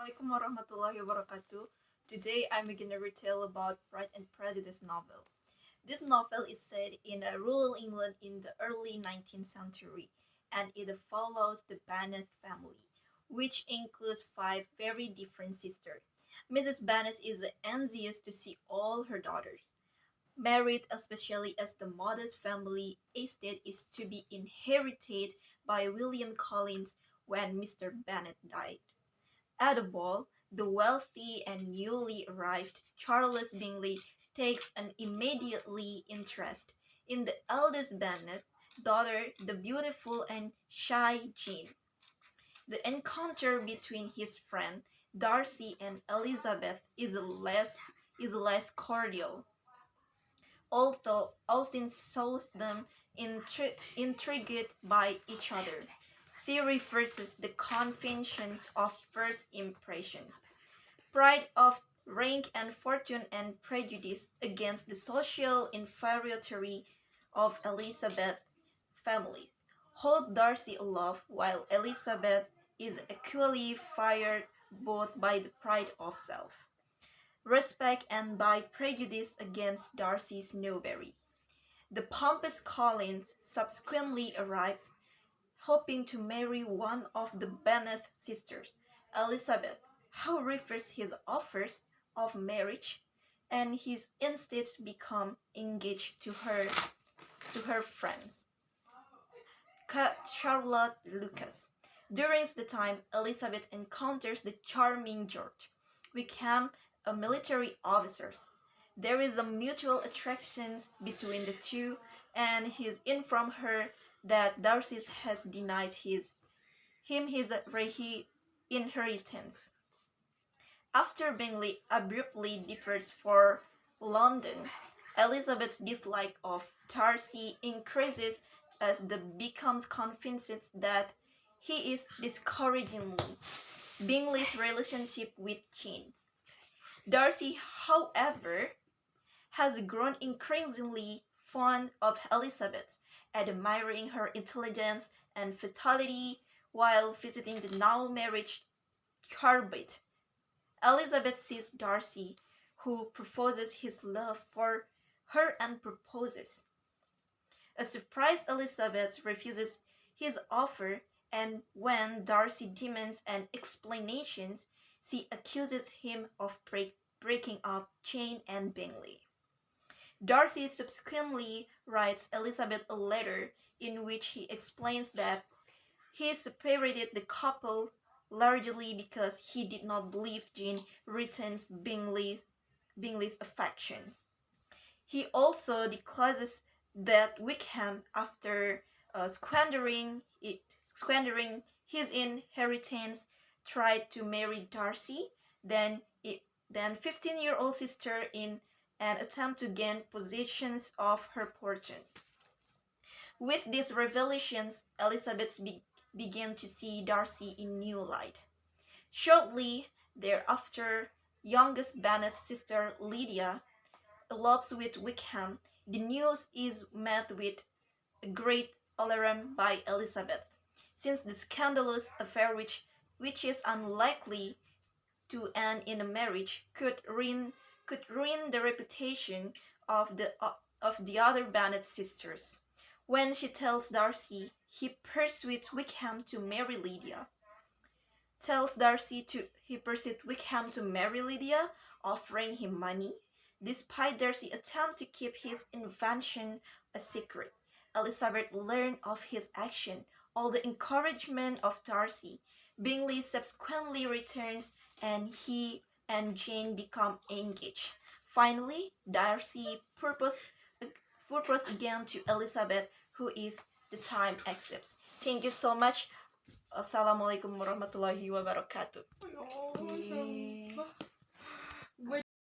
Assalamualaikum warahmatullahi wabarakatuh. Today I'm gonna retell about Pride and Prejudice novel. This novel is set in a rural England in the early 19th century, and it follows the Bennet family, which includes five very different sisters. Mrs. Bennet is anxious to see all her daughters married, especially as the modest family estate is to be inherited by William Collins when Mr. Bennet died. At a ball, the wealthy and newly arrived Charles Bingley takes an immediately interest in the eldest Bennet daughter, the beautiful and shy Jane. The encounter between his friend Darcy and Elizabeth is less cordial, although Austin shows them intrigued by each other. She reverses the conventions of first impressions. Pride of rank and fortune and prejudice against the social inferiority of Elizabeth family hold Darcy aloft, while Elizabeth is equally fired both by the pride of self, respect, and by prejudice against Darcy Snowberry. The pompous Collins subsequently arrives, hoping to marry one of the Bennet sisters, Elizabeth, who refuses his offers of marriage, and his instead become engaged to her friends, Charlotte Lucas. During the time, Elizabeth encounters the charming George, Wickham, a military officer. There is a mutual attraction between the two, and he informs her that Darcy has denied him his inheritance. After Bingley abruptly departs for London, Elizabeth's dislike of Darcy increases as the becomes convinced that he is discouraging Bingley's relationship with Jane. Darcy, however, has grown increasingly fond of Elizabeth, admiring her intelligence and vitality while visiting the now married Corbett. Elizabeth sees Darcy, who proposes his love for her and proposes. A surprised Elizabeth refuses his offer, and when Darcy demands an explanation, she accuses him of breaking up Jane and Bingley. Darcy subsequently writes Elizabeth a letter in which he explains that he separated the couple largely because he did not believe Jane retains Bingley's affections. He also declares that Wickham, after squandering his inheritance, tried to marry Darcy, then 15-year-old sister, in an attempt to gain possession of her fortune. With these revelations, Elizabeth began to see Darcy in new light. Shortly thereafter, youngest Bennet's sister Lydia elopes with Wickham. The news is met with a great alarm by Elizabeth, since the scandalous affair, which is unlikely to end in a marriage, could ruin the reputation of the other Bennet sisters. When she tells Darcy, he persuades Wickham to marry Lydia. Offering him money. Despite Darcy's attempt to keep his invention a secret, Elizabeth learned of his action. All the encouragement of Darcy, Bingley subsequently returns, and he and Jane become engaged. Finally, Darcy proposed again to Elizabeth, who is the time accepts. Thank you so much. Assalamualaikum warahmatullahi wabarakatuh.